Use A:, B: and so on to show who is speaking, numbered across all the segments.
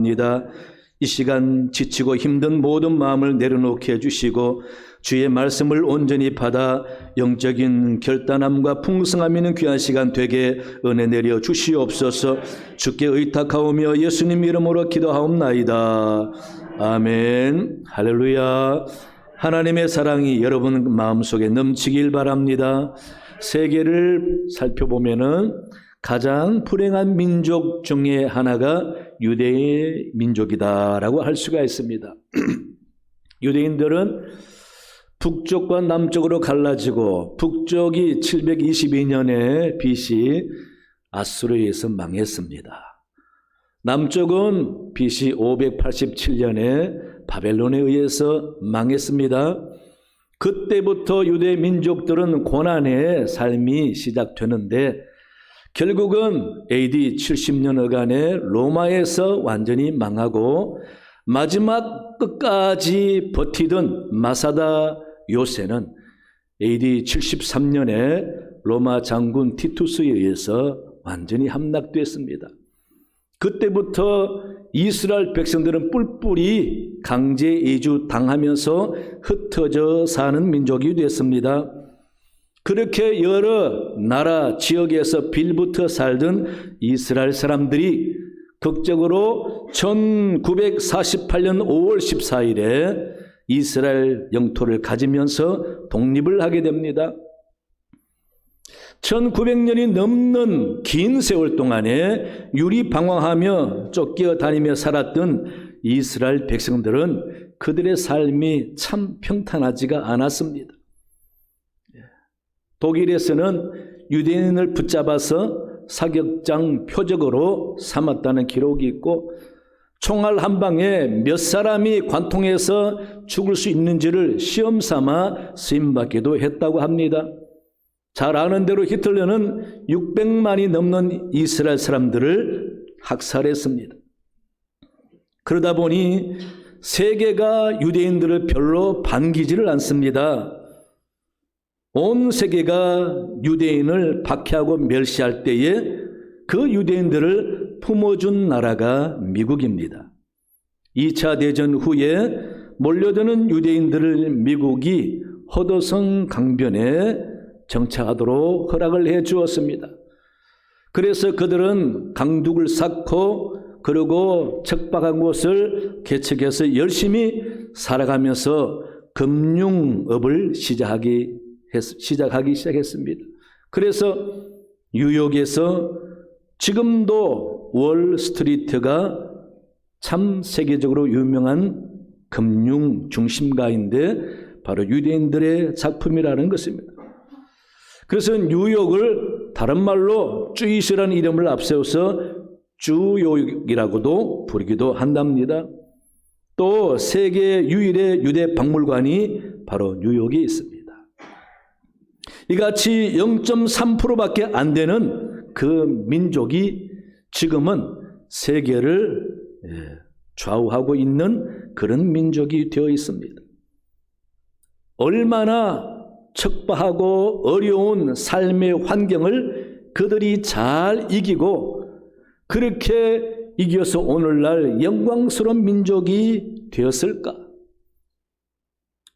A: 입니다. 이 시간 지치고 힘든 모든 마음을 내려놓게 해주시고 주의 말씀을 온전히 받아 영적인 결단함과 풍성함 있는 귀한 시간 되게 은혜 내려 주시옵소서. 주께 의탁하오며 예수님 이름으로 기도하옵나이다. 아멘. 할렐루야. 하나님의 사랑이 여러분 마음속에 넘치길 바랍니다. 세계를 살펴보면은 가장 불행한 민족 중에 하나가 유대의 민족이다라고 할 수가 있습니다. 유대인들은 북쪽과 남쪽으로 갈라지고 북쪽이 722년에 BC 아수르에 의해서 망했습니다. 남쪽은 BC 587년에 바벨론에 의해서 망했습니다. 그때부터 유대 민족들은 고난의 삶이 시작되는데 결국은 AD 70년여간에 로마에서 완전히 망하고 마지막 끝까지 버티던 마사다 요새는 AD 73년에 로마 장군 티투스에 의해서 완전히 함락됐습니다. 그때부터 이스라엘 백성들은 뿔뿔이 강제 이주 당하면서 흩어져 사는 민족이 됐습니다. 그렇게 여러 나라 지역에서 빌붙어 살던 이스라엘 사람들이 극적으로 1948년 5월 14일에 이스라엘 영토를 가지면서 독립을 하게 됩니다. 1900년이 넘는 긴 세월 동안에 유리방황하며 쫓겨다니며 살았던 이스라엘 백성들은 그들의 삶이 참 평탄하지가 않았습니다. 독일에서는 유대인을 붙잡아서 사격장 표적으로 삼았다는 기록이 있고 총알 한 방에 몇 사람이 관통해서 죽을 수 있는지를 시험 삼아 쓰임받기도 했다고 합니다. 잘 아는 대로 히틀러는 600만이 넘는 이스라엘 사람들을 학살했습니다. 그러다 보니 세계가 유대인들을 별로 반기지를 않습니다. 온 세계가 유대인을 박해하고 멸시할 때에 그 유대인들을 품어준 나라가 미국입니다. 2차 대전 후에 몰려드는 유대인들을 미국이 허도성 강변에 정착하도록 허락을 해 주었습니다. 그래서 그들은 강둑을 쌓고 그리고 척박한 곳을 개척해서 열심히 살아가면서 금융업을 시작하기 시작했습니다. 그래서 뉴욕에서 지금도 월스트리트가 참 세계적으로 유명한 금융 중심가인데 바로 유대인들의 작품이라는 것입니다. 그래서 뉴욕을 다른 말로 주이스라는 이름을 앞세워서 주욕이라고도 부르기도 한답니다. 또 세계 유일의 유대 박물관이 바로 뉴욕에 있습니다. 이같이 0.3%밖에 안 되는 그 민족이 지금은 세계를 좌우하고 있는 그런 민족이 되어 있습니다. 얼마나 척박하고 어려운 삶의 환경을 그들이 잘 이기고 그렇게 이겨서 오늘날 영광스러운 민족이 되었을까?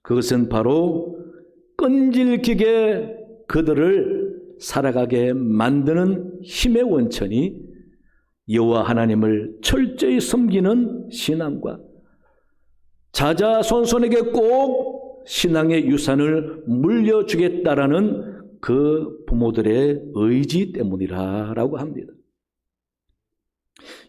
A: 그것은 바로 끈질기게 그들을 살아가게 만드는 힘의 원천이 여호와 하나님을 철저히 섬기는 신앙과 자자손손에게 꼭 신앙의 유산을 물려주겠다라는 그 부모들의 의지 때문이라고 합니다.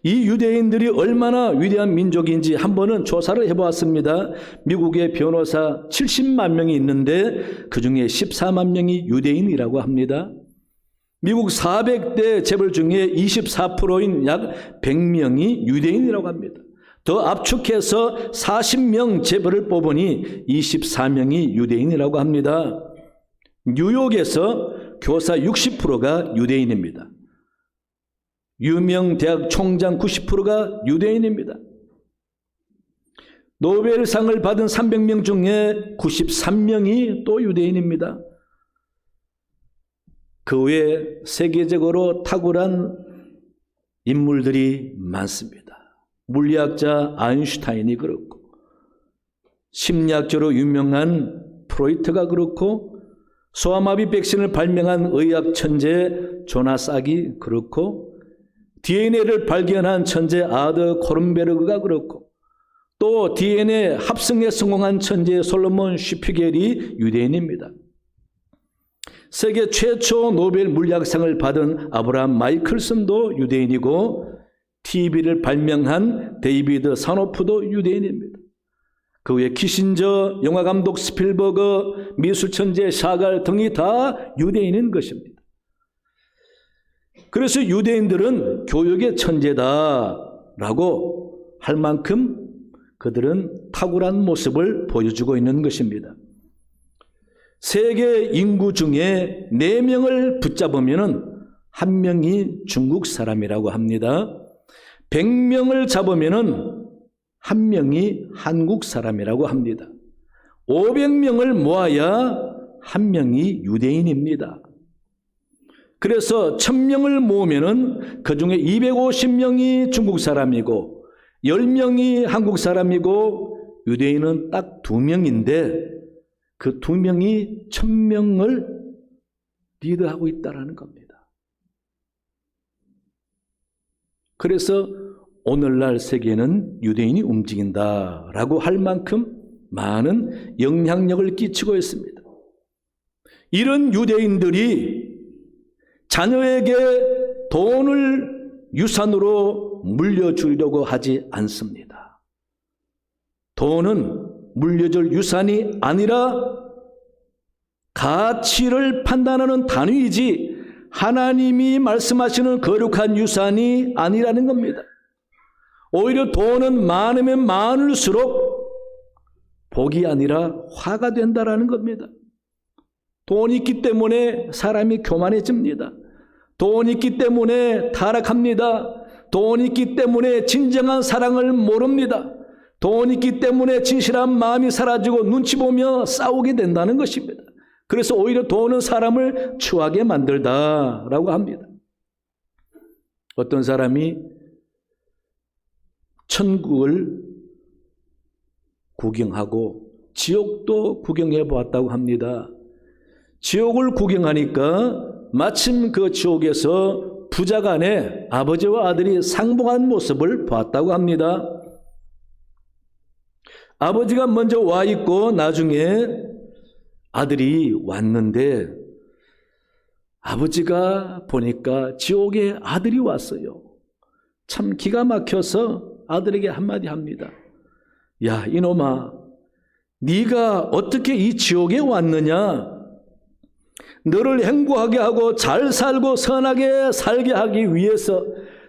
A: 이 유대인들이 얼마나 위대한 민족인지 한 번은 조사를 해보았습니다. 미국의 변호사 70만 명이 있는데 그중에 14만 명이 유대인이라고 합니다. 미국 400대 재벌 중에 24%인 약 100명이 유대인이라고 합니다. 더 압축해서 40명 재벌을 뽑으니 24명이 유대인이라고 합니다. 뉴욕에서 교사 60%가 유대인입니다. 유명 대학 총장 90%가 유대인입니다. 노벨상을 받은 300명 중에 93명이 또 유대인입니다. 그 외에 세계적으로 탁월한 인물들이 많습니다. 물리학자 아인슈타인이 그렇고, 심리학자로 유명한 프로이트가 그렇고, 소아마비 백신을 발명한 의학 천재 조나스 삭이 그렇고, DNA를 발견한 천재 아더 코른베르그가 그렇고, 또 DNA 합성에 성공한 천재 솔로몬 슈피겔이 유대인입니다. 세계 최초 노벨 물리학상을 받은 아브라함 마이클슨도 유대인이고, TV를 발명한 데이비드 사노프도 유대인입니다. 그 외에 키신저, 영화감독 스필버그, 미술천재 샤갈 등이 다 유대인인 것입니다. 그래서 유대인들은 교육의 천재다라고 할 만큼 그들은 탁월한 모습을 보여주고 있는 것입니다. 세계 인구 중에 4명을 붙잡으면 1명이 중국 사람이라고 합니다. 100명을 잡으면 1명이 한국 사람이라고 합니다. 500명을 모아야 1명이 유대인입니다. 그래서 1000명을 모으면 그 중에 250명이 중국 사람이고 10명이 한국 사람이고 유대인은 딱 2명인데 그 2명이 1000명을 리드하고 있다는 겁니다. 그래서 오늘날 세계는 유대인이 움직인다라고 할 만큼 많은 영향력을 끼치고 있습니다. 이런 유대인들이 자녀에게 돈을 유산으로 물려주려고 하지 않습니다. 돈은 물려줄 유산이 아니라 가치를 판단하는 단위이지 하나님이 말씀하시는 거룩한 유산이 아니라는 겁니다. 오히려 돈은 많으면 많을수록 복이 아니라 화가 된다라는 겁니다. 돈이 있기 때문에 사람이 교만해집니다. 돈이 있기 때문에 타락합니다. 돈이 있기 때문에 진정한 사랑을 모릅니다. 돈이 있기 때문에 진실한 마음이 사라지고 눈치 보며 싸우게 된다는 것입니다. 그래서 오히려 돈은 사람을 추하게 만들다라고 합니다. 어떤 사람이 천국을 구경하고 지옥도 구경해 보았다고 합니다. 지옥을 구경하니까 마침 그 지옥에서 부자간에 아버지와 아들이 상봉한 모습을 봤다고 합니다. 아버지가 먼저 와 있고 나중에 아들이 왔는데 아버지가 보니까 지옥에 아들이 왔어요. 참 기가 막혀서 아들에게 한마디 합니다. 야, 이놈아, 네가 어떻게 이 지옥에 왔느냐? 너를 행복하게 하고 잘 살고 선하게 살게 하기 위해서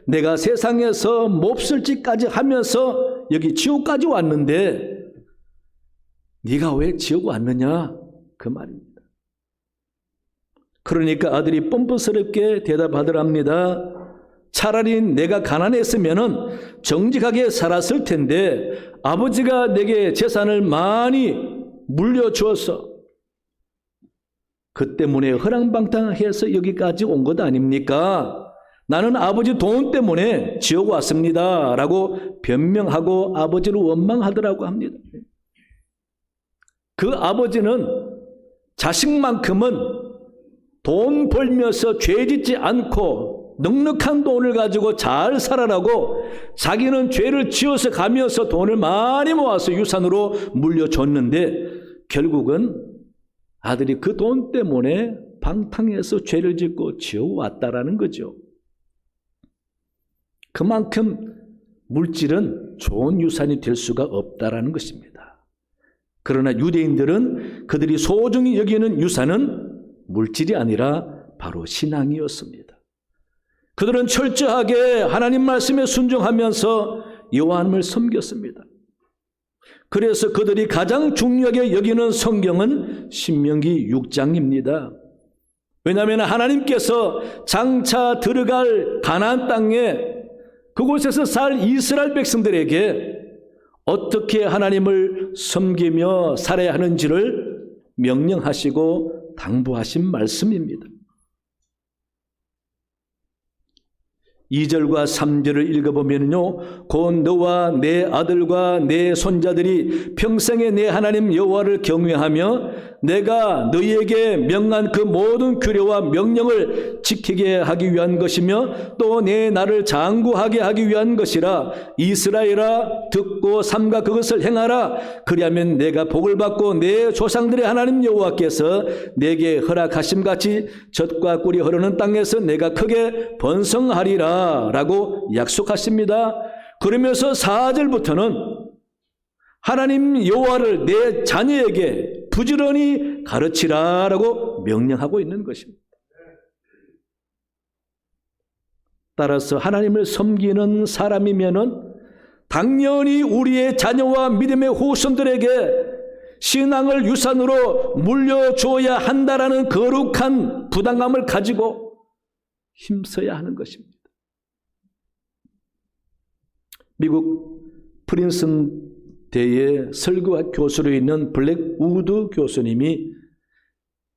A: 내가 세상에서 몹쓸 짓까지 하면서 여기 지옥까지 왔는데 네가 왜 지옥 왔느냐? 그 말입니다. 그러니까 아들이 뻔뻔스럽게 대답하더랍니다. 차라리 내가 가난했으면 정직하게 살았을 텐데 아버지가 내게 재산을 많이 물려주어서 그 때문에 허랑방탕해서 여기까지 온 것 아닙니까? 나는 아버지 돈 때문에 지옥 왔습니다 라고 변명하고 아버지를 원망하더라고 합니다. 그 아버지는 자식만큼은 돈 벌면서 죄 짓지 않고 넉넉한 돈을 가지고 잘 살아라고 자기는 죄를 지어서 가면서 돈을 많이 모아서 유산으로 물려줬는데 결국은 아들이 그 돈 때문에 방탕해서 죄를 짓고 지옥 왔다라는 거죠. 그만큼 물질은 좋은 유산이 될 수가 없다라는 것입니다. 그러나 유대인들은 그들이 소중히 여기는 유산은 물질이 아니라 바로 신앙이었습니다. 그들은 철저하게 하나님 말씀에 순종하면서 여호와를 섬겼습니다. 그래서 그들이 가장 중요하게 여기는 성경은 신명기 6장입니다. 왜냐하면 하나님께서 장차 들어갈 가나안 땅에 그곳에서 살 이스라엘 백성들에게 어떻게 하나님을 섬기며 살아야 하는지를 명령하시고 당부하신 말씀입니다. 2절과 3절을 읽어보면요, 곧 너와 내 아들과 내 손자들이 평생에 내 하나님 여호와를 경외하며 내가 너희에게 명한 그 모든 규례와 명령을 지키게 하기 위한 것이며 또 내 나를 장구하게 하기 위한 것이라. 이스라엘아, 듣고 삼가 그것을 행하라. 그리하면 내가 복을 받고 내 조상들의 하나님 여호와께서 내게 허락하심같이 젖과 꿀이 흐르는 땅에서 내가 크게 번성하리라 라고 약속하십니다. 그러면서 4절부터는 하나님 여호와를 내 자녀에게 부지런히 가르치라 라고 명령하고 있는 것입니다. 따라서 하나님을 섬기는 사람이면은 당연히 우리의 자녀와 믿음의 후손들에게 신앙을 유산으로 물려주어야 한다라는 거룩한 부담감을 가지고 힘써야 하는 것입니다. 미국 프린스턴 대의 설교학 교수로 있는 블랙 우드 교수님이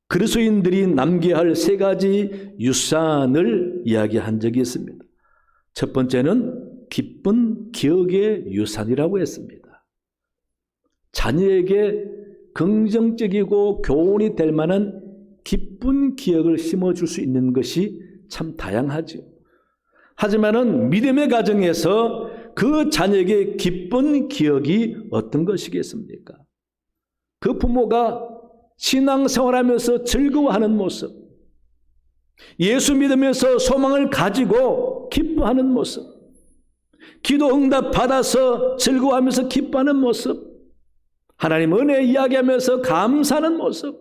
A: 그리스도인들이 남겨야 할 3가지 유산을 이야기한 적이 있습니다. 첫 번째는 기쁜 기억의 유산이라고 했습니다. 자녀에게 긍정적이고 교훈이 될 만한 기쁜 기억을 심어줄 수 있는 것이 참 다양하죠. 하지만은 믿음의 가정에서 그 자녀에게 기쁜 기억이 어떤 것이겠습니까? 그 부모가 신앙생활하면서 즐거워하는 모습, 예수 믿으면서 소망을 가지고 기뻐하는 모습, 기도 응답 받아서 즐거워하면서 기뻐하는 모습, 하나님 은혜 이야기하면서 감사하는 모습,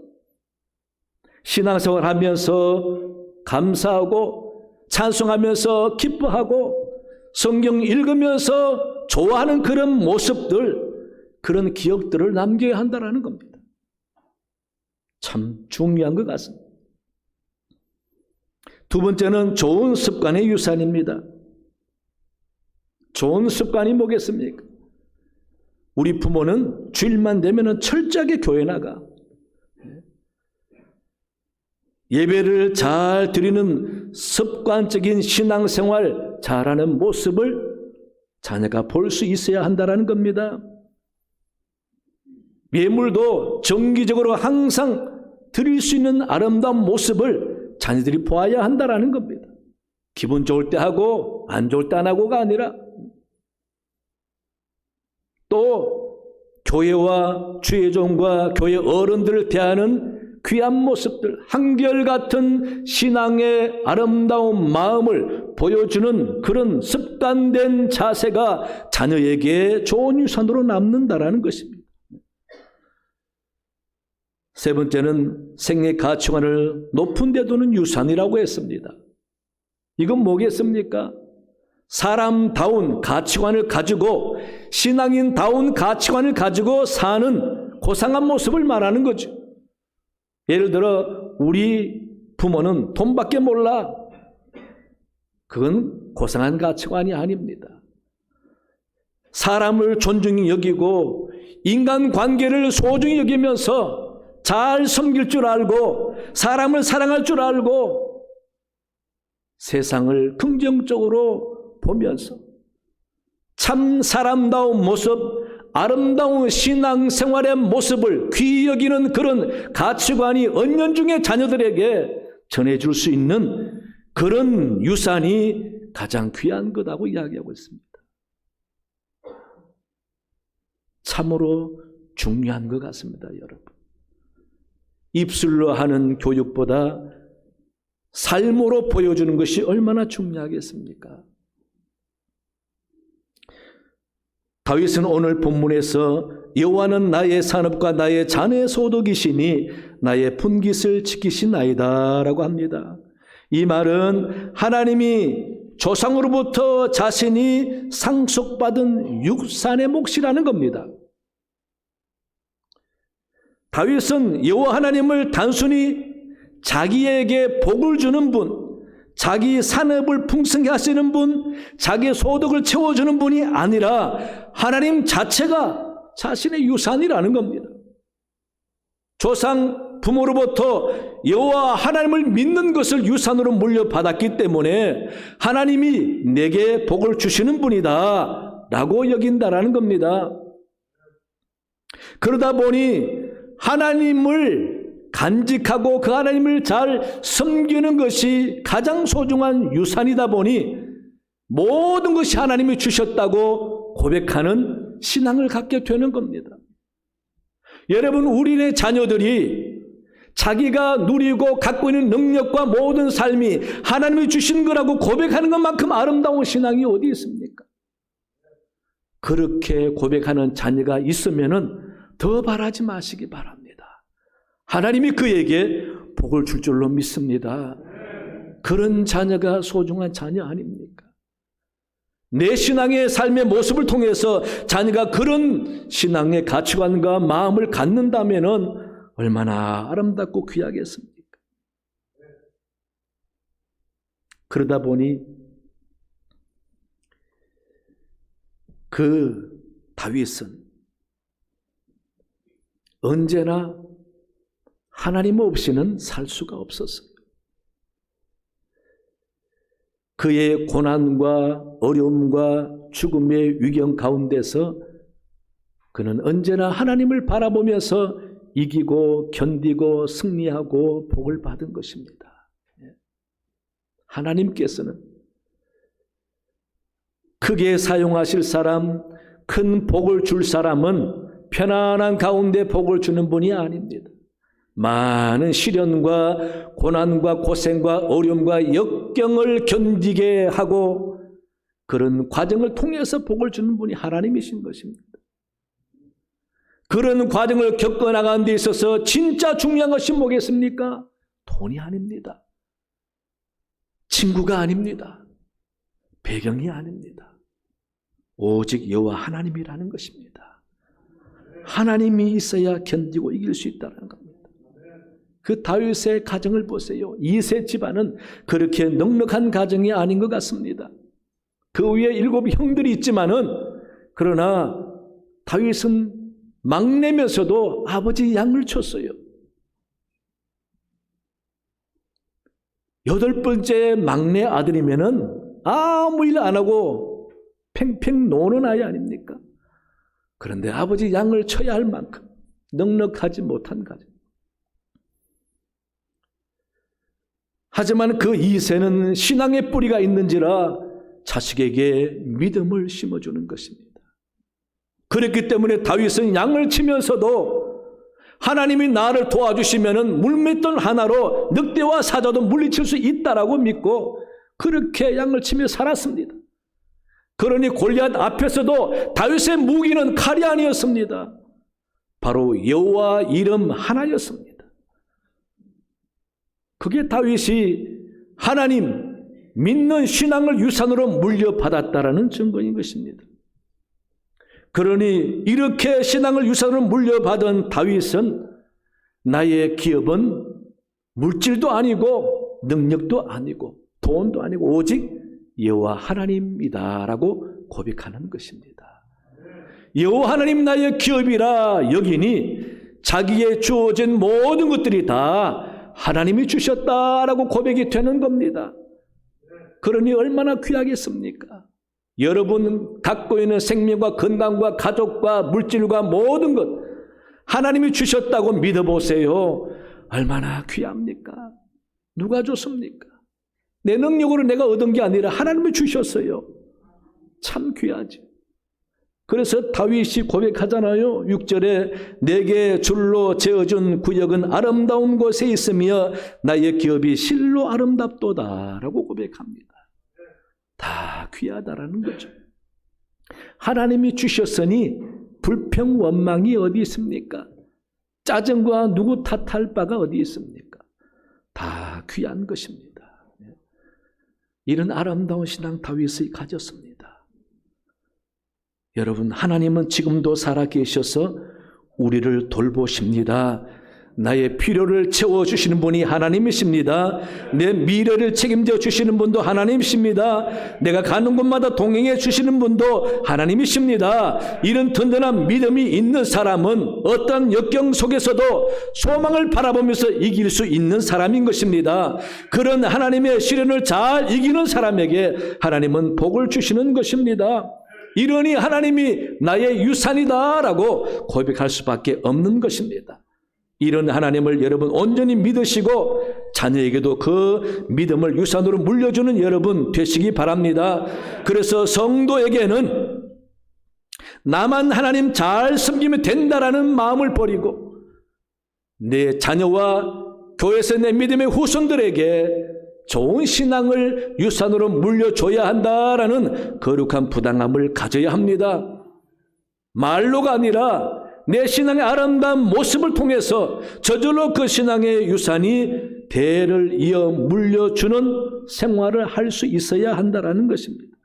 A: 신앙생활하면서 감사하고 찬송하면서 기뻐하고 성경 읽으면서 좋아하는 그런 모습들, 그런 기억들을 남겨야 한다는 겁니다. 참 중요한 것 같습니다. 두 번째는 좋은 습관의 유산입니다. 좋은 습관이 뭐겠습니까? 우리 부모는 주일만 되면 철저하게 교회 나가. 예배를 잘 드리는 습관적인 신앙생활 잘하는 모습을 자녀가 볼 수 있어야 한다는 겁니다. 예물도 정기적으로 항상 드릴 수 있는 아름다운 모습을 자녀들이 보아야 한다는 겁니다. 기분 좋을 때 하고 안 좋을 때 안 하고가 아니라, 또 교회와 주의 종과 교회 어른들을 대하는 귀한 모습들, 한결같은 신앙의 아름다운 마음을 보여주는 그런 습관된 자세가 자녀에게 좋은 유산으로 남는다라는 것입니다. 세 번째는 생애 가치관을 높은 데 두는 유산이라고 했습니다. 이건 뭐겠습니까? 사람다운 가치관을 가지고, 신앙인다운 가치관을 가지고 사는 고상한 모습을 말하는 거죠. 예를 들어 우리 부모는 돈밖에 몰라. 그건 고상한 가치관이 아닙니다. 사람을 존중히 여기고 인간관계를 소중히 여기면서 잘 섬길 줄 알고 사람을 사랑할 줄 알고 세상을 긍정적으로 보면서 참 사람다운 모습, 아름다운 신앙생활의 모습을 귀히 여기는 그런 가치관이 은연중에 자녀들에게 전해줄 수 있는 그런 유산이 가장 귀한 거라고 이야기하고 있습니다. 참으로 중요한 것 같습니다, 여러분. 입술로 하는 교육보다 삶으로 보여주는 것이 얼마나 중요하겠습니까? 다윗은 오늘 본문에서 여호와는 나의 산업과 나의 잔의 소득이시니 나의 분깃을 지키시나이다 라고 합니다. 이 말은 하나님이 조상으로부터 자신이 상속받은 육산의 몫이라는 겁니다. 다윗은 여호와 하나님을 단순히 자기에게 복을 주는 분, 자기 산업을 풍성하게 하시는 분, 자기의 소득을 채워주는 분이 아니라 하나님 자체가 자신의 유산이라는 겁니다. 조상 부모로부터 여호와 하나님을 믿는 것을 유산으로 물려받았기 때문에 하나님이 내게 복을 주시는 분이다 라고 여긴다라는 겁니다. 그러다 보니 하나님을 간직하고 그 하나님을 잘 섬기는 것이 가장 소중한 유산이다 보니 모든 것이 하나님이 주셨다고 고백하는 신앙을 갖게 되는 겁니다. 여러분, 우리의 자녀들이 자기가 누리고 갖고 있는 능력과 모든 삶이 하나님이 주신 거라고 고백하는 것만큼 아름다운 신앙이 어디 있습니까? 그렇게 고백하는 자녀가 있으면은 더 바라지 마시기 바랍니다. 하나님이 그에게 복을 줄 줄로 믿습니다. 그런 자녀가 소중한 자녀 아닙니까? 내 신앙의 삶의 모습을 통해서 자녀가 그런 신앙의 가치관과 마음을 갖는다면은 얼마나 아름답고 귀하겠습니까? 그러다 보니 그 다윗은 언제나 하나님 없이는 살 수가 없었어요. 그의 고난과 어려움과 죽음의 위경 가운데서 그는 언제나 하나님을 바라보면서 이기고 견디고 승리하고 복을 받은 것입니다. 하나님께서는 크게 사용하실 사람, 큰 복을 줄 사람은 편안한 가운데 복을 주는 분이 아닙니다. 많은 시련과 고난과 고생과 어려움과 역경을 견디게 하고 그런 과정을 통해서 복을 주는 분이 하나님이신 것입니다. 그런 과정을 겪어나가는 데 있어서 진짜 중요한 것이 뭐겠습니까? 돈이 아닙니다. 친구가 아닙니다. 배경이 아닙니다. 오직 여호와 하나님이라는 것입니다. 하나님이 있어야 견디고 이길 수 있다는 겁니다. 그 다윗의 가정을 보세요. 이세 집안은 그렇게 넉넉한 가정이 아닌 것 같습니다. 그 위에 7 형들이 있지만은 그러나 다윗은 막내면서도 아버지 양을 쳤어요. 8번째 막내 아들이면은 아무 일 안 하고 팽팽 노는 아이 아닙니까? 그런데 아버지 양을 쳐야 할 만큼 넉넉하지 못한 가정. 하지만 그 이새는 신앙의 뿌리가 있는지라 자식에게 믿음을 심어주는 것입니다. 그렇기 때문에 다윗은 양을 치면서도 하나님이 나를 도와주시면은 물맷돌 하나로 늑대와 사자도 물리칠 수 있다라고 믿고 그렇게 양을 치며 살았습니다. 그러니 골리앗 앞에서도 다윗의 무기는 칼이 아니었습니다. 바로 여호와 이름 하나였습니다. 그게 다윗이 하나님 믿는 신앙을 유산으로 물려받았다라는 증거인 것입니다. 그러니 이렇게 신앙을 유산으로 물려받은 다윗은 나의 기업은 물질도 아니고 능력도 아니고 돈도 아니고 오직 여호와 하나님이다라고 고백하는 것입니다. 여호와 하나님 나의 기업이라 여기니 자기의 주어진 모든 것들이 다 하나님이 주셨다라고 고백이 되는 겁니다. 그러니 얼마나 귀하겠습니까? 여러분 갖고 있는 생명과 건강과 가족과 물질과 모든 것 하나님이 주셨다고 믿어보세요. 얼마나 귀합니까? 누가 줬습니까? 내 능력으로 내가 얻은 게 아니라 하나님이 주셨어요. 참 귀하지. 그래서 다윗이 고백하잖아요. 6절에 내게 줄로 재어준 구역은 아름다운 곳에 있으며 나의 기업이 실로 아름답도다 라고 고백합니다. 다 귀하다라는 거죠. 하나님이 주셨으니 불평 원망이 어디 있습니까? 짜증과 누구 탓할 바가 어디 있습니까? 다 귀한 것입니다. 이런 아름다운 신앙 다윗이 가졌습니다. 여러분, 하나님은 지금도 살아계셔서 우리를 돌보십니다. 나의 필요를 채워주시는 분이 하나님이십니다. 내 미래를 책임져 주시는 분도 하나님이십니다. 내가 가는 곳마다 동행해 주시는 분도 하나님이십니다. 이런 든든한 믿음이 있는 사람은 어떤 역경 속에서도 소망을 바라보면서 이길 수 있는 사람인 것입니다. 그런 하나님의 시련을 잘 이기는 사람에게 하나님은 복을 주시는 것입니다. 이러니 하나님이 나의 유산이다라고 고백할 수밖에 없는 것입니다. 이런 하나님을 여러분 온전히 믿으시고 자녀에게도 그 믿음을 유산으로 물려주는 여러분 되시기 바랍니다. 그래서 성도에게는 나만 하나님 잘 섬기면 된다라는 마음을 버리고 내 자녀와 교회에서 내 믿음의 후손들에게 좋은 신앙을 유산으로 물려줘야 한다라는 거룩한 부담감을 가져야 합니다. 말로가 아니라 내 신앙의 아름다운 모습을 통해서 저절로 그 신앙의 유산이 대를 이어 물려주는 생활을 할 수 있어야 한다라는 것입니다.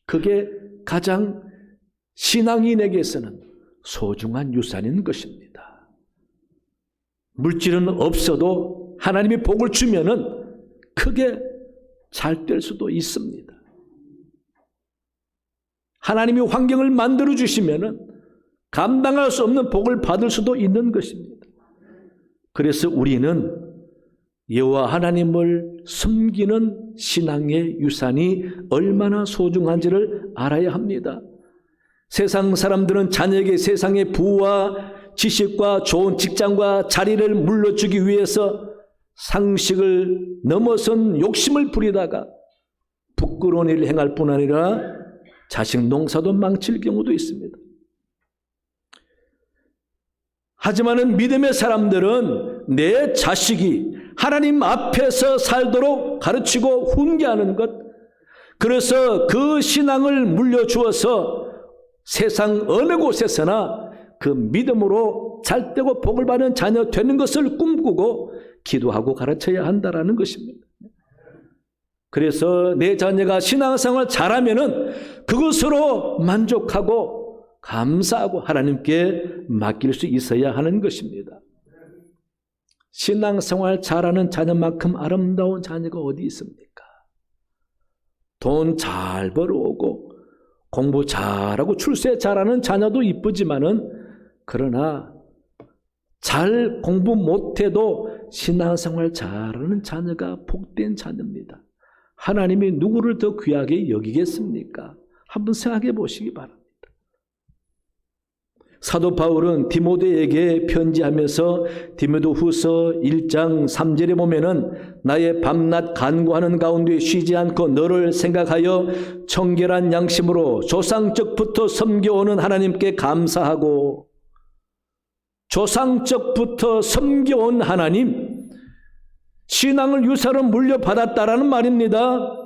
A: 그게 가장 신앙인에게서는 소중한 유산인 것입니다. 물질은 없어도 하나님이 복을 주면은 크게 잘 될 수도 있습니다. 하나님이 환경을 만들어 주시면은 감당할 수 없는 복을 받을 수도 있는 것입니다. 그래서 우리는 여호와 하나님을 섬기는 신앙의 유산이 얼마나 소중한지를 알아야 합니다. 세상 사람들은 자녀에게 세상의 부와 지식과 좋은 직장과 자리를 물려주기 위해서 상식을 넘어선 욕심을 부리다가 부끄러운 일을 행할 뿐 아니라 자식 농사도 망칠 경우도 있습니다. 하지만은 믿음의 사람들은 내 자식이 하나님 앞에서 살도록 가르치고 훈계하는 것, 그래서 그 신앙을 물려주어서 세상 어느 곳에서나 그 믿음으로 잘되고 복을 받는 자녀 되는 것을 꿈꾸고 기도하고 가르쳐야 한다라는 것입니다. 그래서 내 자녀가 신앙생활 잘하면은 그것으로 만족하고 감사하고 하나님께 맡길 수 있어야 하는 것입니다. 신앙생활 잘하는 자녀만큼 아름다운 자녀가 어디 있습니까? 돈 잘 벌어오고 공부 잘하고 출세 잘하는 자녀도 이쁘지만은 그러나 잘 공부 못해도 신앙생활 잘하는 자녀가 복된 자녀입니다. 하나님이 누구를 더 귀하게 여기겠습니까? 한번 생각해 보시기 바랍니다. 사도 바울은 디모데에게 편지하면서 디모데후서 1장 3절에 보면은 나의 밤낮 간구하는 가운데 쉬지 않고 너를 생각하여 청결한 양심으로 조상적부터 섬겨오는 하나님께 감사하고, 조상적부터 섬겨온 하나님, 신앙을 유산으로 물려받았다라는 말입니다.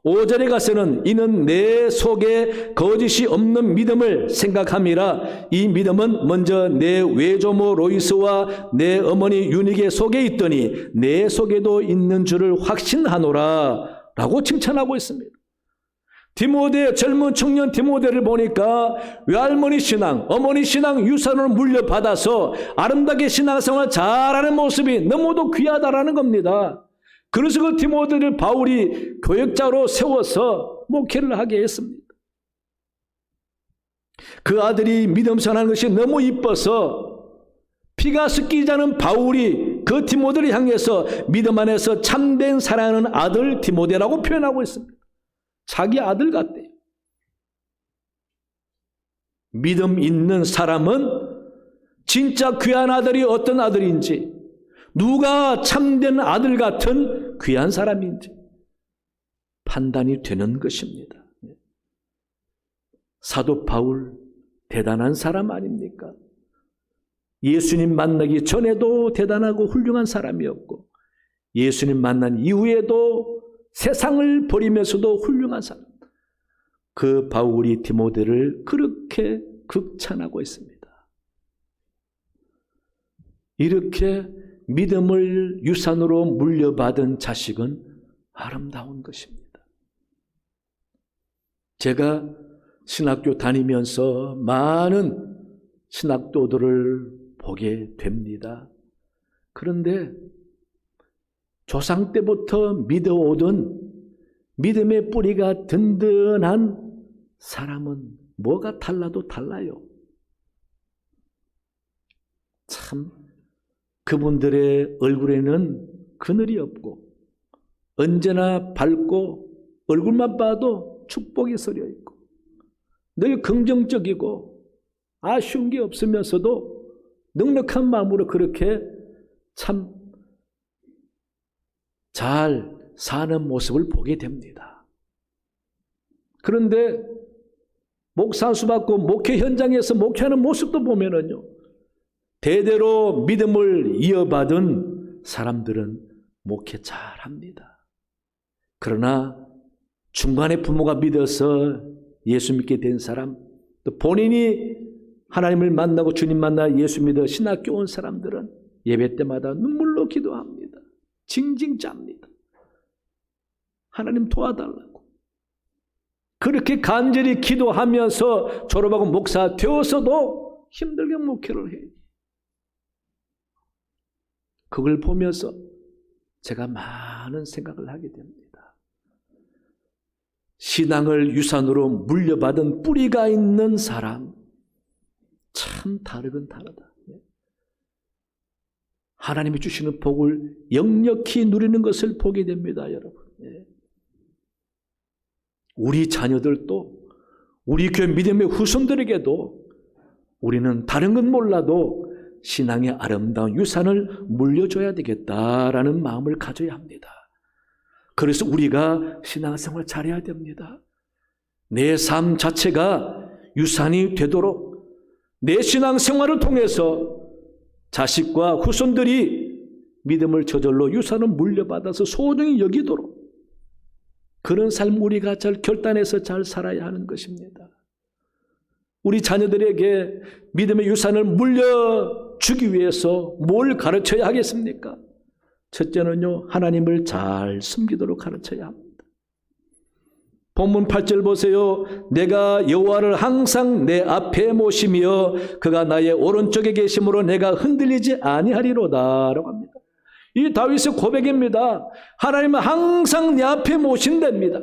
A: 5절에 가서는 이는 내 속에 거짓이 없는 믿음을 생각함이라. 이 믿음은 먼저 내 외조모 로이스와 내 어머니 유니게 속에 있더니 내 속에도 있는 줄을 확신하노라 라고 칭찬하고 있습니다. 디모데, 젊은 청년 디모데를 보니까 외할머니 신앙, 어머니 신앙 유산을 물려받아서 아름답게 신앙생활 잘하는 모습이 너무도 귀하다라는 겁니다. 그래서 그 디모데를 바울이 교역자로 세워서 목회를 하게 했습니다. 그 아들이 믿음 선하는 것이 너무 이뻐서 피가 섞이지 않은 바울이 그 디모데를 향해서 믿음 안에서 참된 사랑하는 아들 디모데라고 표현하고 있습니다. 자기 아들 같대요. 믿음 있는 사람은 진짜 귀한 아들이 어떤 아들인지, 누가 참된 아들 같은 귀한 사람인지 판단이 되는 것입니다. 사도 바울 대단한 사람 아닙니까? 예수님 만나기 전에도 대단하고 훌륭한 사람이었고 예수님 만난 이후에도 세상을 버리면서도 훌륭한 사람. 그 바울이 디모데를 그렇게 극찬하고 있습니다. 이렇게 믿음을 유산으로 물려받은 자식은 아름다운 것입니다. 제가 신학교 다니면서 많은 신학도들을 보게 됩니다. 그런데 조상 때부터 믿어오던 믿음의 뿌리가 든든한 사람은 뭐가 달라도 달라요. 참 그분들의 얼굴에는 그늘이 없고 언제나 밝고 얼굴만 봐도 축복이 서려 있고 늘 긍정적이고 아쉬운 게 없으면서도 넉넉한 마음으로 그렇게 참 잘 사는 모습을 보게 됩니다. 그런데 목사 안수 받고 목회 현장에서 목회하는 모습도 보면은요, 대대로 믿음을 이어받은 사람들은 목회 잘합니다. 그러나 중간에 부모가 믿어서 예수 믿게 된 사람, 또 본인이 하나님을 만나고 주님 만나 예수 믿어 신학교 온 사람들은 예배 때마다 눈물로 기도합니다. 징징 짭니다. 하나님 도와달라고. 그렇게 간절히 기도하면서 졸업하고 목사 되어서도 힘들게 목회를 해요. 그걸 보면서 제가 많은 생각을 하게 됩니다. 신앙을 유산으로 물려받은 뿌리가 있는 사람, 참 다르긴 다르다. 하나님이 주시는 복을 역력히 누리는 것을 보게 됩니다, 여러분. 우리 자녀들도, 우리 교회 믿음의 후손들에게도 우리는 다른 건 몰라도 신앙의 아름다운 유산을 물려줘야 되겠다라는 마음을 가져야 합니다. 그래서 우리가 신앙생활 잘해야 됩니다. 내 삶 자체가 유산이 되도록 내 신앙생활을 통해서 자식과 후손들이 믿음을 저절로 유산을 물려받아서 소중히 여기도록 그런 삶 우리가 잘 결단해서 잘 살아야 하는 것입니다. 우리 자녀들에게 믿음의 유산을 물려주기 위해서 뭘 가르쳐야 하겠습니까? 첫째는요, 하나님을 잘 섬기도록 가르쳐야 합니다. 본문 8절 보세요. 내가 여호와를 항상 내 앞에 모시며 그가 나의 오른쪽에 계심으로 내가 흔들리지 아니하리로다 라고 합니다. 이 다윗의 고백입니다. 하나님은 항상 내 앞에 모신답니다.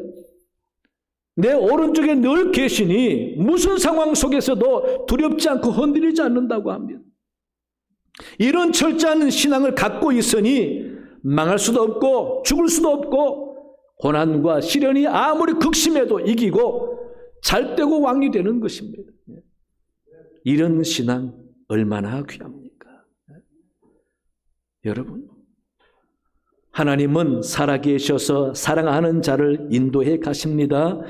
A: 내 오른쪽에 늘 계시니 무슨 상황 속에서도 두렵지 않고 흔들리지 않는다고 합니다. 이런 철저한 신앙을 갖고 있으니 망할 수도 없고 죽을 수도 없고 고난과 시련이 아무리 극심해도 이기고 잘되고 왕이 되는 것입니다. 이런 신앙 얼마나 귀합니까? 여러분, 하나님은 살아계셔서 사랑하는 자를 인도해 가십니다.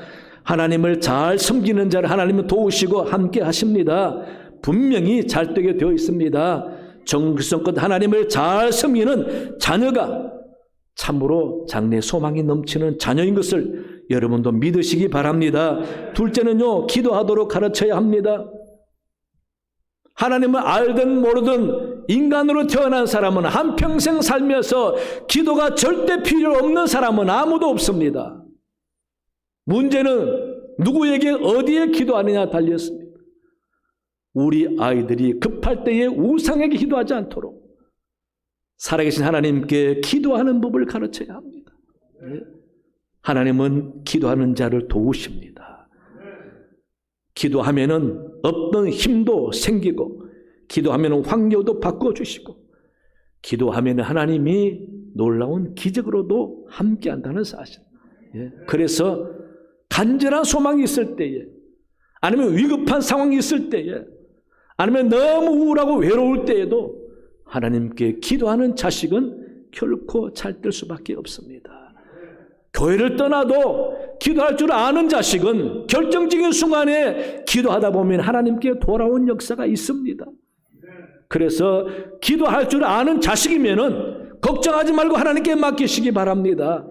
A: 하나님을 잘 섬기는 자를 하나님은 도우시고 함께 하십니다. 분명히 잘되게 되어 있습니다. 정성껏 하나님을 잘 섬기는 자녀가 참으로 장래 소망이 넘치는 자녀인 것을 여러분도 믿으시기 바랍니다. 둘째는요, 기도하도록 가르쳐야 합니다. 하나님을 알든 모르든 인간으로 태어난 사람은 한평생 살면서 기도가 절대 필요 없는 사람은 아무도 없습니다. 문제는 누구에게 어디에 기도하느냐 달렸습니다. 우리 아이들이 급할 때에 우상에게 기도하지 않도록 살아계신 하나님께 기도하는 법을 가르쳐야 합니다. 하나님은 기도하는 자를 도우십니다. 기도하면은 없던 힘도 생기고, 기도하면은 환경도 바꿔주시고, 기도하면은 하나님이 놀라운 기적으로도 함께한다는 사실. 그래서 간절한 소망이 있을 때에, 아니면 위급한 상황이 있을 때에, 아니면 너무 우울하고 외로울 때에도 하나님께 기도하는 자식은 결코 잘될 수밖에 없습니다. 교회를 떠나도 기도할 줄 아는 자식은 결정적인 순간에 기도하다 보면 하나님께 돌아온 역사가 있습니다. 그래서 기도할 줄 아는 자식이면은 걱정하지 말고 하나님께 맡기시기 바랍니다.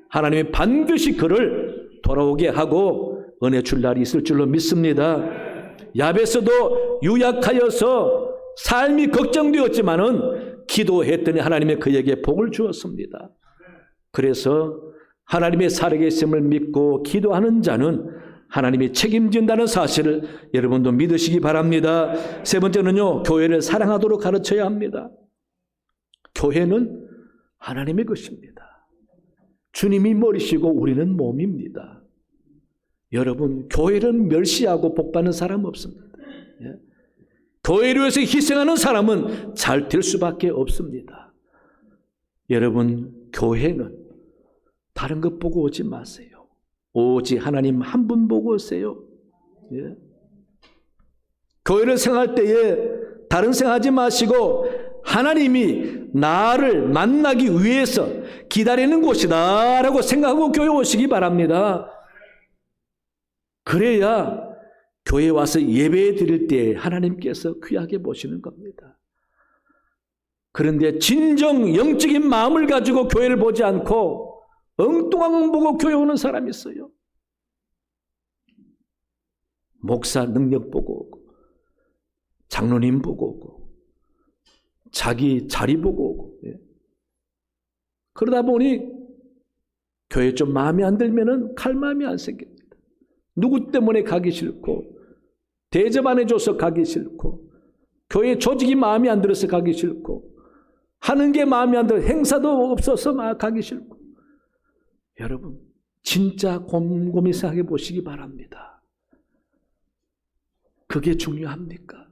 A: 하나님이 반드시 그를 돌아오게 하고 은혜 줄 날이 있을 줄로 믿습니다. 야베스도 유약하여서 삶이 걱정되었지만은 기도했더니 하나님이 그에게 복을 주었습니다. 그래서 하나님의 살아계심을 믿고 기도하는 자는 하나님이 책임진다는 사실을 여러분도 믿으시기 바랍니다. 세 번째는요, 교회를 사랑하도록 가르쳐야 합니다. 교회는 하나님의 것입니다. 주님이 머리시고 우리는 몸입니다. 여러분, 교회를 멸시하고 복받는 사람 없습니다. 예? 교회를 위해서 희생하는 사람은 잘 될 수밖에 없습니다. 여러분, 교회는 다른 것 보고 오지 마세요. 오직 하나님 한 분 보고 오세요. 예? 교회를 생각할 때에 다른 생각하지 마시고 하나님이 나를 만나기 위해서 기다리는 곳이다 라고 생각하고 교회 오시기 바랍니다. 그래야 교회에 와서 예배 드릴 때 하나님께서 귀하게 보시는 겁니다. 그런데 진정 영적인 마음을 가지고 교회를 보지 않고 엉뚱한 거 보고 교회 오는 사람이 있어요. 목사 능력 보고 오고, 장로님 보고 오고, 자기 자리 보고 오고. 예. 그러다 보니 교회 좀 마음에 안 들면은 갈 마음이 안 생깁니다. 누구 때문에 가기 싫고, 대접 안 해줘서 가기 싫고, 교회 조직이 마음에 안 들어서 가기 싫고, 하는 게 마음에 안 들어 행사도 없어서 막 가기 싫고. 여러분, 진짜 곰곰이 생각해 보시기 바랍니다. 그게 중요합니까?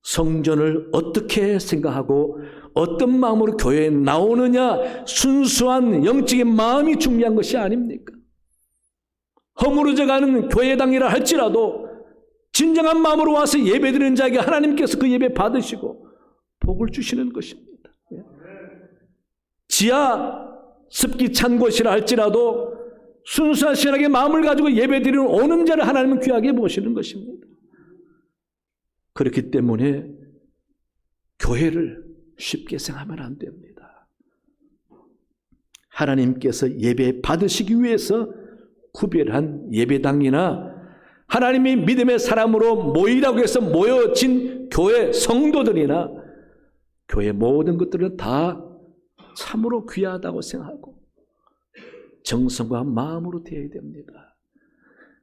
A: 성전을 어떻게 생각하고 어떤 마음으로 교회에 나오느냐, 순수한 영적인 마음이 중요한 것이 아닙니까? 허물어져가는 교회당이라 할지라도 진정한 마음으로 와서 예배드리는 자에게 하나님께서 그 예배 받으시고 복을 주시는 것입니다. 지하 습기 찬 곳이라 할지라도 순수한 신앙의 마음을 가지고 예배드리는 오는 자를 하나님은 귀하게 보시는 것입니다. 그렇기 때문에 교회를 쉽게 생각하면 안 됩니다. 하나님께서 예배 받으시기 위해서 구별한 예배당이나 하나님이 믿음의 사람으로 모이라고 해서 모여진 교회 성도들이나 교회 모든 것들은 다 참으로 귀하다고 생각하고 정성과 마음으로 되어야 됩니다.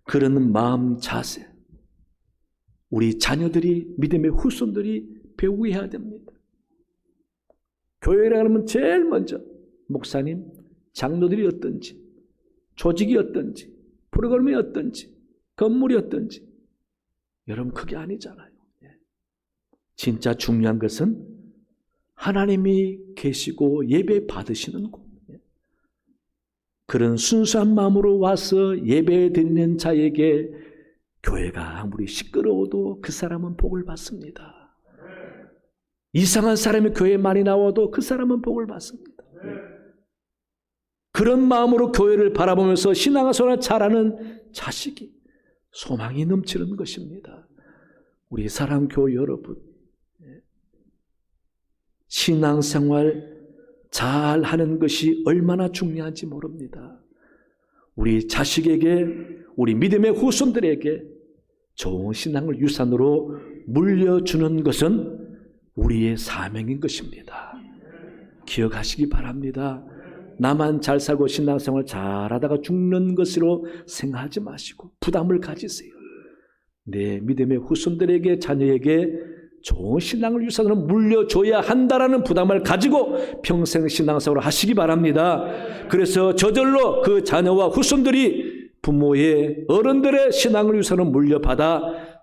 A: 그런 마음 자세, 우리 자녀들이, 믿음의 후손들이 배우게 해야 됩니다. 교회라고 하면 제일 먼저 목사님, 장로들이 어떤지, 조직이 어떤지, 프로그램이 어떤지, 건물이 어떤지. 여러분, 그게 아니잖아요. 진짜 중요한 것은 하나님이 계시고 예배 받으시는 곳. 그런 순수한 마음으로 와서 예배 드리는 자에게 교회가 아무리 시끄러워도 그 사람은 복을 받습니다. 이상한 사람이 교회에 많이 나와도 그 사람은 복을 받습니다. 그런 마음으로 교회를 바라보면서 신앙생활을 잘하는 자식이 소망이 넘치는 것입니다. 우리 사랑교회 여러분, 신앙생활 잘하는 것이 얼마나 중요한지 모릅니다. 우리 자식에게, 우리 믿음의 후손들에게 좋은 신앙을 유산으로 물려주는 것은 우리의 사명인 것입니다. 기억하시기 바랍니다. 나만 잘 살고 신앙생활 잘하다가 죽는 것으로 생각하지 마시고 부담을 가지세요. 내 믿음의 후손들에게, 자녀에게 좋은 신앙을 유산으로 물려줘야 한다라는 부담을 가지고 평생 신앙생활을 하시기 바랍니다. 그래서 저절로 그 자녀와 후손들이 부모의, 어른들의 신앙을 유산으로 물려받아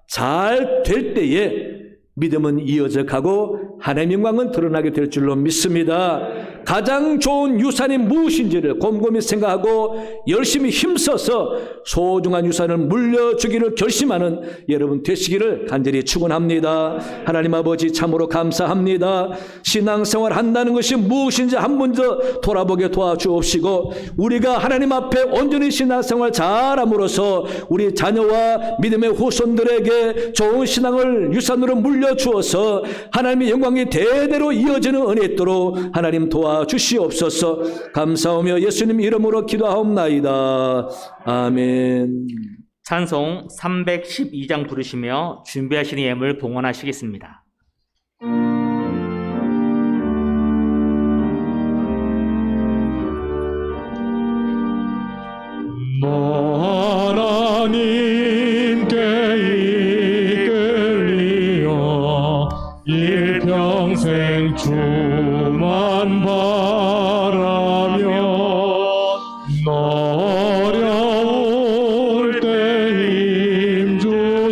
A: 잘 될 때에 믿음은 이어져 가고 하나님의 영광은 드러나게 될 줄로 믿습니다. 가장 좋은 유산이 무엇인지를 곰곰이 생각하고 열심히 힘써서 소중한 유산을 물려주기를 결심하는 여러분 되시기를 간절히 축원합니다. 하나님 아버지, 참으로 감사합니다. 신앙생활 한다는 것이 무엇인지 한 번 더 돌아보게 도와주옵시고, 우리가 하나님 앞에 온전히 신앙생활 잘함으로써 우리 자녀와 믿음의 후손들에게 좋은 신앙을 유산으로 물려주어서 하나님의 영광이 대대로 이어지는 은혜 있도록 하나님 도와주시옵소서. 감사하며 예수님 이름으로 기도하옵나이다. 아멘.
B: 찬송 312장 부르시며 준비하시는 예물 봉헌하시겠습니다.
A: 뭐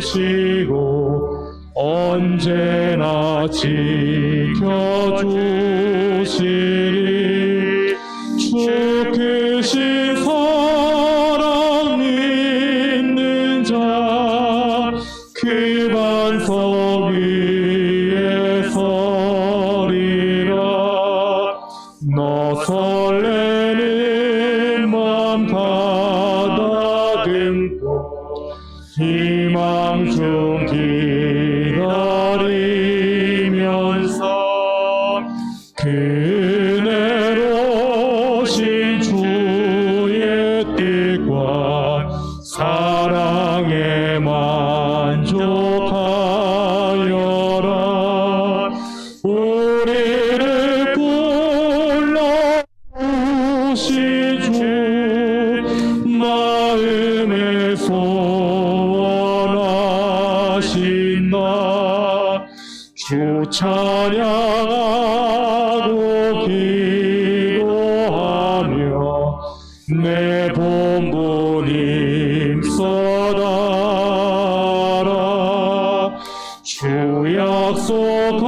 C: 주시고 언제나 지켜주시리. 주 크신 사랑 믿는 자 그 반석 위에 서리라. 너 설레는 맘 가다듬고 희망 중 기다리면서 그네로신 주의 뜻과 사랑에 만족하여라. 우리를 불러주신 주 마음에 소원하신 나 주 찬양하고 기도하며 내 본부님 써다라. 주 약속하신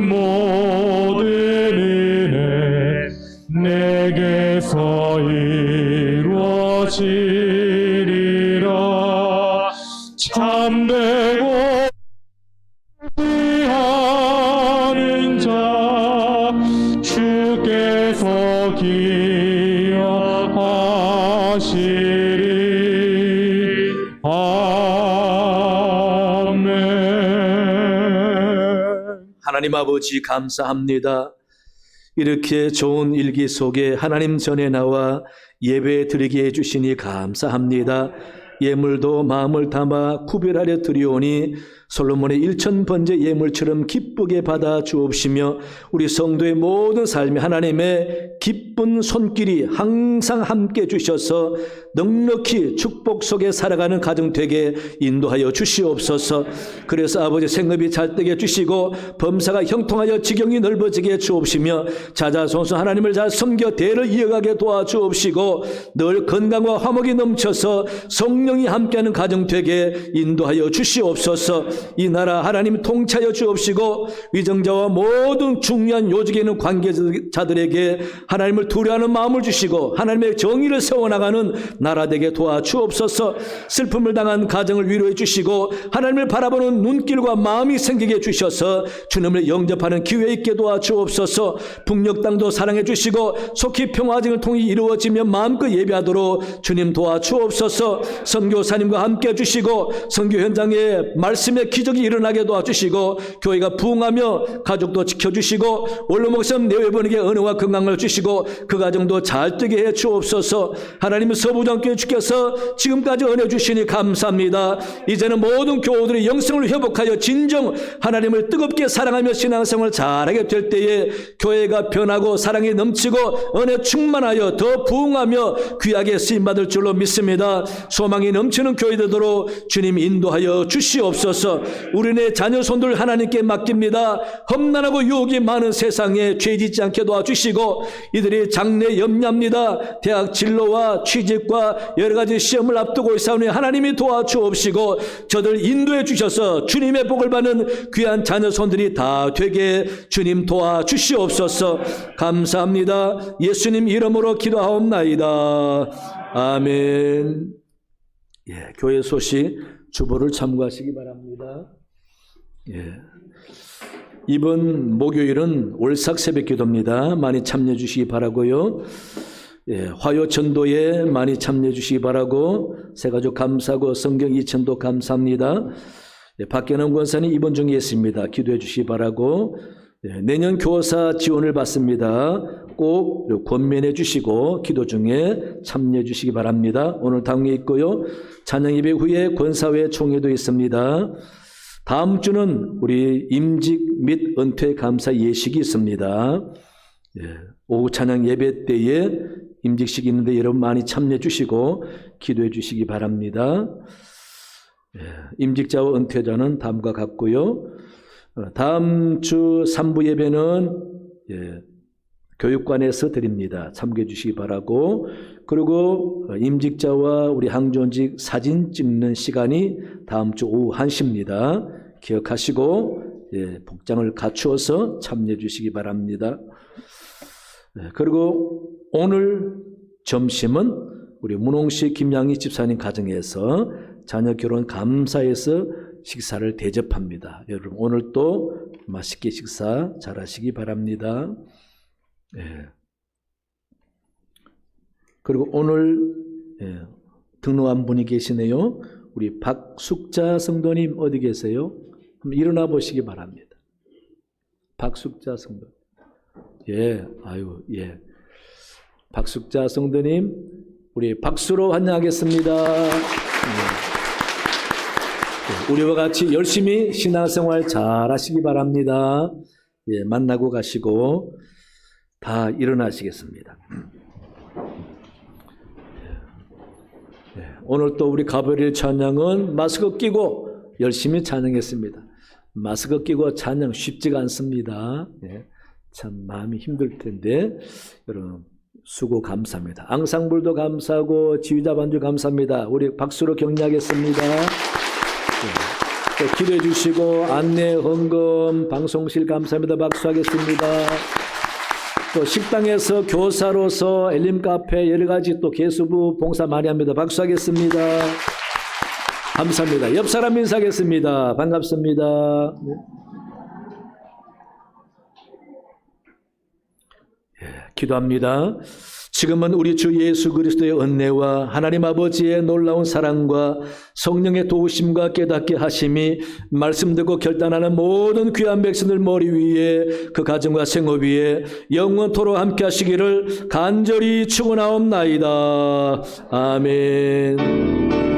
C: 모든 은혜 내게서 이루어지리라. 참되고 하는 자 주께서 기억하시리. 아멘.
A: 하나님 아버지 감사합니다. 이렇게 좋은 일기 속에 하나님 전에 나와 예배 드리게 해주시니 감사합니다. 예물도 마음을 담아 구별하려 드리오니 솔로몬의 1000번째 예물처럼 기쁘게 받아 주옵시며 우리 성도의 모든 삶에 하나님의 기쁜 손길이 항상 함께 주셔서 넉넉히 축복 속에 살아가는 가정 되게 인도하여 주시옵소서. 그래서 아버지 생업이 잘 되게 주시고 범사가 형통하여 지경이 넓어지게 주옵시며 자자손손 하나님을 잘 섬겨 대를 이어가게 도와주옵시고 늘 건강과 화목이 넘쳐서 성령이 함께하는 가정 되게 인도하여 주시옵소서. 이 나라 하나님 통치하여 주옵시고 위정자와 모든 중요한 요직에 있는 관계자들에게 하나님을 두려워하는 마음을 주시고 하나님의 정의를 세워나가는 나라 되게 도와주옵소서. 슬픔을 당한 가정을 위로해 주시고 하나님을 바라보는 눈길과 마음이 생기게 해주셔서 주님을 영접하는 기회 있게 도와주옵소서. 북녘 땅도 사랑해 주시고 속히 평화증을 통해 이루어지며 마음껏 예배하도록 주님 도와주옵소서. 선교사님과 함께 해주시고 선교 현장에 말씀의 기적이 일어나게 도와주시고 교회가 부흥하며 가족도 지켜주시고 원로 목사님 내외분에게 은혜와 건강을 주시고 그 가정도 잘 되게 해 주옵소서. 하나님 서부장교회 주께서 지금까지 은혜 주시니 감사합니다. 이제는 모든 교우들이 영성을 회복하여 진정 하나님을 뜨겁게 사랑하며 신앙생활을 잘하게 될 때에 교회가 변하고 사랑이 넘치고 은혜 충만하여 더 부흥하며 귀하게 쓰임받을 줄로 믿습니다. 소망이 넘치는 교회 되도록 주님 인도하여 주시옵소서. 우리네 자녀 손들 하나님께 맡깁니다. 험난하고 유혹이 많은 세상에 죄짓지 않게 도와주시고 이들이 장래 염려합니다. 대학 진로와 취직과 여러 가지 시험을 앞두고 있사오니 하나님이 도와주옵시고 저들 인도해 주셔서 주님의 복을 받는 귀한 자녀 손들이 다 되게 주님 도와주시옵소서. 감사합니다. 예수님 이름으로 기도하옵나이다. 아멘. 예, 교회 소식 주보를 참고하시기 바랍니다. 예. 이번 목요일은 월삭 새벽 기도입니다. 많이 참여해 주시기 바라고요. 예, 화요 전도에 많이 참여해 주시기 바라고 새가족 감사하고 성경 2000도 감사합니다. 예, 박계남 권사님 입원 중에 있습니다. 기도해 주시기 바라고 예, 내년 교사 지원을 받습니다. 꼭 권면해 주시고 기도 중에 참여해 주시기 바랍니다. 오늘 당회 있고요. 찬양 예배 후에 권사회 총회도 있습니다. 다음 주는 우리 임직 및 은퇴 감사 예식이 있습니다. 예, 오후 찬양 예배 때에 임직식이 있는데 여러분 많이 참여해 주시고 기도해 주시기 바랍니다. 예, 임직자와 은퇴자는 다음과 같고요. 다음 주 3부 예배는 교육관에서 드립니다. 참고해 주시기 바라고, 그리고 임직자와 우리 항존직 사진 찍는 시간이 다음 주 오후 1시입니다. 기억하시고 복장을 갖추어서 참여해 주시기 바랍니다. 그리고 오늘 점심은 우리 문홍시 김양희 집사님 가정에서 자녀 결혼 감사해서 식사를 대접합니다. 여러분 오늘 또 맛있게 식사 잘 하시기 바랍니다. 그리고 오늘 등록한 분이 계시네요. 우리 박숙자 성도님 어디 계세요? 한번 일어나 보시기 바랍니다. 박숙자 성도. 박숙자 성도님, 우리 박수로 환영하겠습니다. 우리와 같이 열심히 신앙생활 잘 하시기 바랍니다. 만나고 가시고 다 일어나시겠습니다. 오늘 또 우리 가브리엘 찬양은 마스크 끼고 열심히 찬양했습니다. 마스크 끼고 찬양 쉽지가 않습니다. 참 마음이 힘들 텐데 여러분 수고 감사합니다. 앙상블도 감사하고 지휘자 반주 감사합니다. 우리 박수로 격려하겠습니다. 또 기도해 주시고 안내 헌금 방송실 감사합니다. 박수하겠습니다. 또 식당에서 교사로서 엘림 카페 여러 가지 또 개수부 봉사 많이 합니다. 박수하겠습니다. 감사합니다. 옆 사람 인사하겠습니다. 반갑습니다. 기도합니다. 지금은 우리 주 예수 그리스도의 은혜와 하나님 아버지의 놀라운 사랑과 성령의 도우심과 깨닫게 하심이 말씀 듣고 결단하는 모든 귀한 백성들 머리 위에 그 가정과 생업 위에 영원토록 함께 하시기를 간절히 축원하옵나이다. 아멘.